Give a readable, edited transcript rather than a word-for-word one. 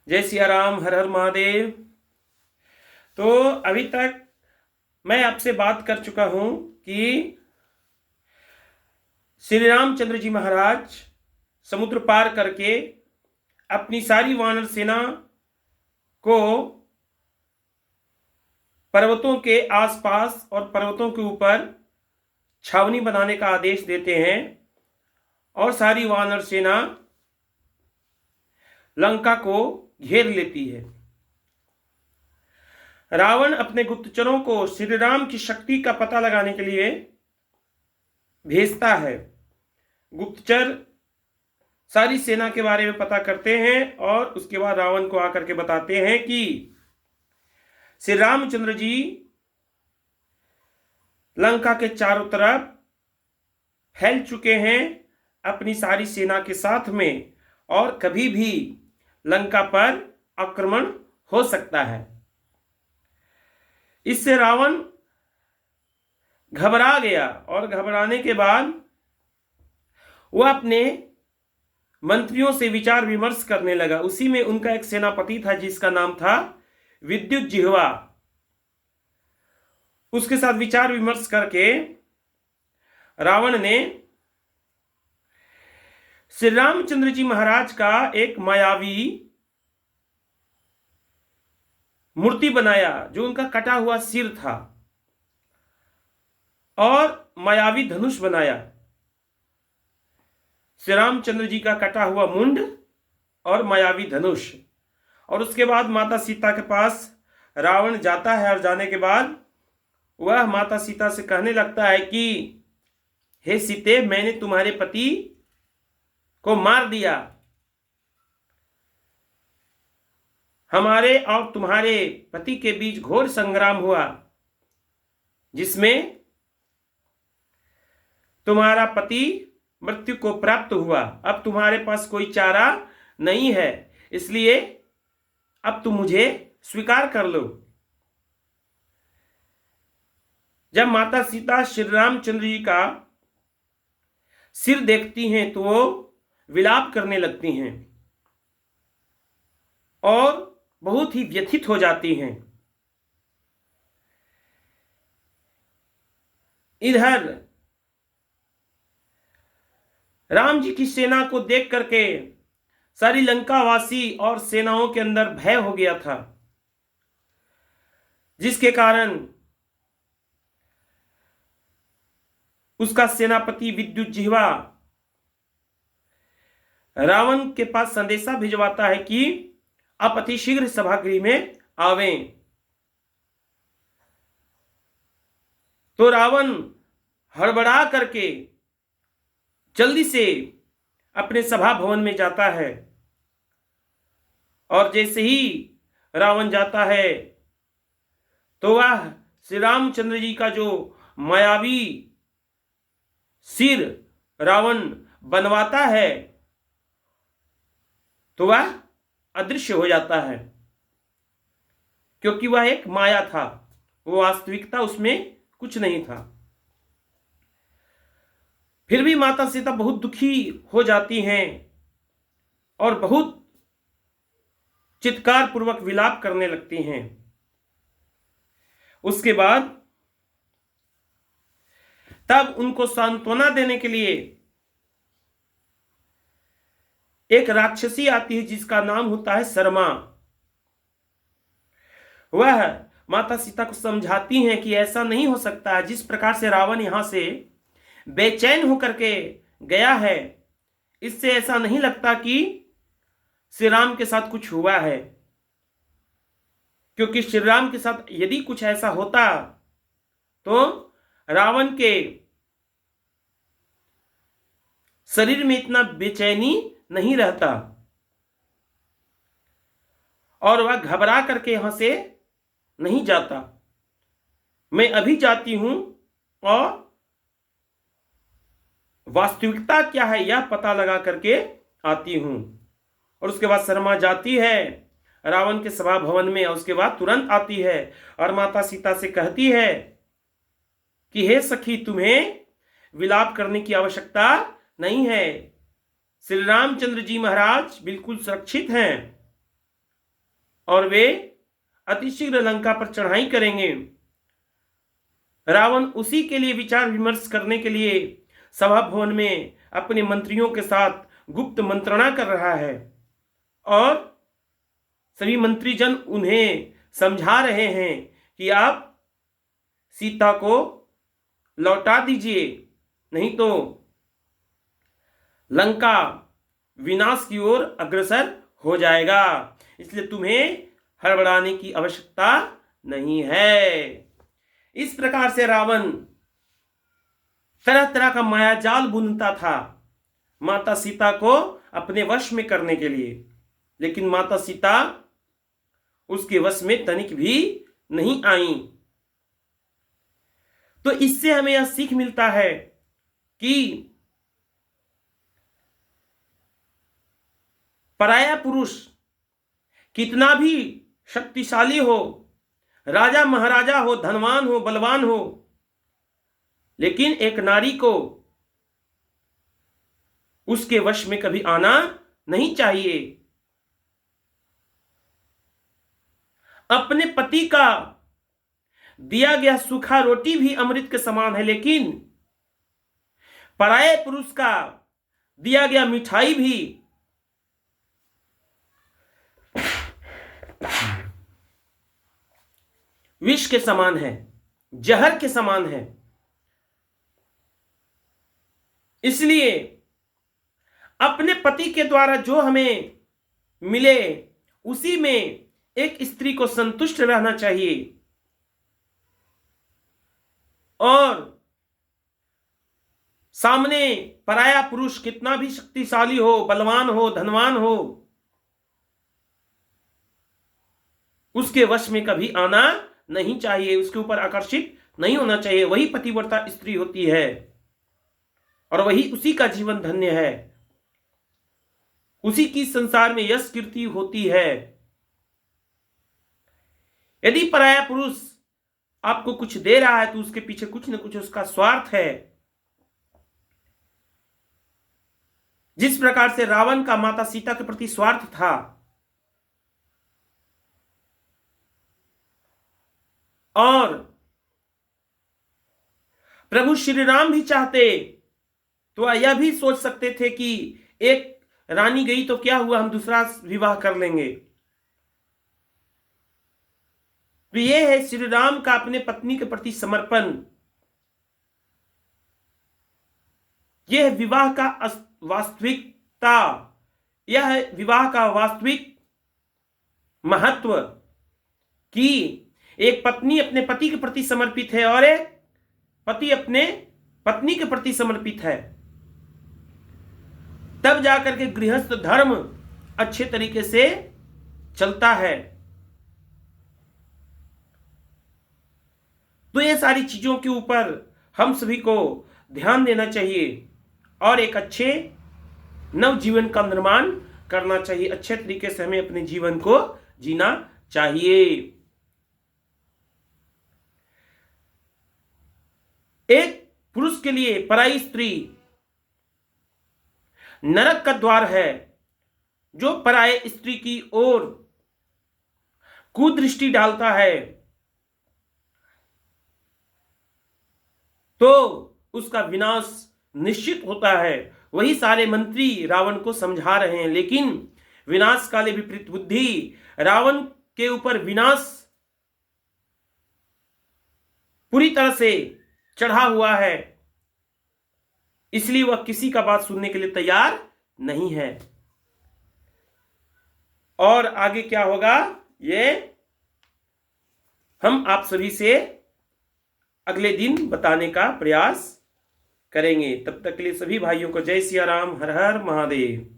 जय सिया राम, हर हर महादेव। तो अभी तक मैं आपसे बात कर चुका हूं कि श्री रामचंद्र जी महाराज समुद्र पार करके अपनी सारी वानर सेना को पर्वतों के आसपास और पर्वतों के ऊपर छावनी बनाने का आदेश देते हैं और सारी वानर सेना लंका को घेर लेती है। रावण अपने गुप्तचरों को श्री राम की शक्ति का पता लगाने के लिए भेजता है। गुप्तचर सारी सेना के बारे में पता करते हैं और उसके बाद रावण को आकर के बताते हैं कि श्री रामचंद्र जी लंका के चारों तरफ फैल चुके हैं अपनी सारी सेना के साथ में और कभी भी लंका पर आक्रमण हो सकता है। इससे रावण घबरा गया और घबराने के बाद वह अपने मंत्रियों से विचार विमर्श करने लगा। उसी में उनका एक सेनापति था जिसका नाम था विद्युत जिह्वा। उसके साथ विचार विमर्श करके रावण ने श्री रामचंद्र जी महाराज का एक मायावी मूर्ति बनाया जो उनका कटा हुआ सिर था और मायावी धनुष बनाया। श्री रामचंद्र जी का कटा हुआ मुंड और मायावी धनुष। और उसके बाद माता सीता के पास रावण जाता है और जाने के बाद वह माता सीता से कहने लगता है कि हे सीते, मैंने तुम्हारे पति को मार दिया। हमारे और तुम्हारे पति के बीच घोर संग्राम हुआ जिसमें तुम्हारा पति मृत्यु को प्राप्त हुआ। अब तुम्हारे पास कोई चारा नहीं है, इसलिए अब तुम मुझे स्वीकार कर लो। जब माता सीता श्री रामचंद्र जी का सिर देखती हैं तो वो विलाप करने लगती हैं और बहुत ही व्यथित हो जाती हैं। इधर राम जी की सेना को देख करके सारी लंकावासी और सेनाओं के अंदर भय हो गया था, जिसके कारण उसका सेनापति विद्युत जिह्वा रावण के पास संदेशा भिजवाता है कि आप अतिशीघ्र सभागृह में आवें। तो रावण हड़बड़ा करके जल्दी से अपने सभा भवन में जाता है और जैसे ही रावण जाता है तो वह श्री रामचंद्र जी का जो मायावी सिर रावण बनवाता है तो वह अदृश्य हो जाता है, क्योंकि वह एक माया था, वो वास्तविकता उसमें कुछ नहीं था। फिर भी माता सीता बहुत दुखी हो जाती हैं और बहुत चित्कार पूर्वक विलाप करने लगती हैं। उसके बाद तब उनको सांत्वना देने के लिए एक राक्षसी आती है जिसका नाम होता है शर्मा। वह माता सीता को समझाती हैं कि ऐसा नहीं हो सकता है। जिस प्रकार से रावण यहां से बेचैन होकर के गया है, इससे ऐसा नहीं लगता कि श्री राम के साथ कुछ हुआ है, क्योंकि श्री राम के साथ यदि कुछ ऐसा होता तो रावण के शरीर में इतना बेचैनी नहीं रहता और वह घबरा करके यहां से नहीं जाता। मैं अभी जाती हूं और वास्तविकता क्या है यह पता लगा करके आती हूं। और उसके बाद शर्मा जाती है रावण के सभा भवन में और उसके बाद तुरंत आती है और माता सीता से कहती है कि हे सखी, तुम्हें विलाप करने की आवश्यकता नहीं है। श्री रामचंद्र जी महाराज बिल्कुल सुरक्षित हैं और वे अतिशीघ्र लंका पर चढ़ाई करेंगे। रावण उसी के लिए विचार विमर्श करने के लिए सभा भवन में अपने मंत्रियों के साथ गुप्त मंत्रणा कर रहा है और सभी मंत्रीजन उन्हें समझा रहे हैं कि आप सीता को लौटा दीजिए, नहीं तो लंका विनाश की ओर अग्रसर हो जाएगा। इसलिए तुम्हें हड़बड़ाने की आवश्यकता नहीं है। इस प्रकार से रावण तरह तरह का मायाजाल बुनता था माता सीता को अपने वश में करने के लिए, लेकिन माता सीता उसके वश में तनिक भी नहीं आई। तो इससे हमें यह सीख मिलता है कि पराया पुरुष कितना भी शक्तिशाली हो, राजा महाराजा हो, धनवान हो, बलवान हो, लेकिन एक नारी को उसके वश में कभी आना नहीं चाहिए। अपने पति का दिया गया सूखा रोटी भी अमृत के समान है, लेकिन पराये पुरुष का दिया गया मिठाई भी विष के समान है, जहर के समान है। इसलिए अपने पति के द्वारा जो हमें मिले उसी में एक स्त्री को संतुष्ट रहना चाहिए और सामने पराया पुरुष कितना भी शक्तिशाली हो, बलवान हो, धनवान हो, उसके वश में कभी आना नहीं चाहिए, उसके ऊपर आकर्षित नहीं होना चाहिए। वही पतिव्रता स्त्री होती है और वही उसी का जीवन धन्य है, उसी की संसार में यश कीर्ति होती है। यदि पराया पुरुष आपको कुछ दे रहा है तो उसके पीछे कुछ न कुछ उसका स्वार्थ है। जिस प्रकार से रावण का माता सीता के प्रति स्वार्थ था, और प्रभु श्री राम भी चाहते तो यह भी सोच सकते थे कि एक रानी गई तो क्या हुआ, हम दूसरा विवाह कर लेंगे। तो यह है श्री राम का अपने पत्नी के प्रति समर्पण। यह विवाह का वास्तविकता, यह है विवाह का वास्तविक महत्व कि एक पत्नी अपने पति के प्रति समर्पित है और एक पति अपने पत्नी के प्रति समर्पित है। तब जाकर के गृहस्थ धर्म अच्छे तरीके से चलता है। तो ये सारी चीजों के ऊपर हम सभी को ध्यान देना चाहिए और एक अच्छे नव जीवन का निर्माण करना चाहिए। अच्छे तरीके से हमें अपने जीवन को जीना चाहिए। एक पुरुष के लिए पराई स्त्री नरक का द्वार है। जो पराये स्त्री की ओर कुदृष्टि डालता है तो उसका विनाश निश्चित होता है। वही सारे मंत्री रावण को समझा रहे हैं, लेकिन विनाश काले विपरीत बुद्धि, रावण के ऊपर विनाश पूरी तरह से चढ़ा हुआ है, इसलिए वह किसी का बात सुनने के लिए तैयार नहीं है। और आगे क्या होगा ये हम आप सभी से अगले दिन बताने का प्रयास करेंगे। तब तक के लिए सभी भाइयों को जय सिया राम, हर हर महादेव।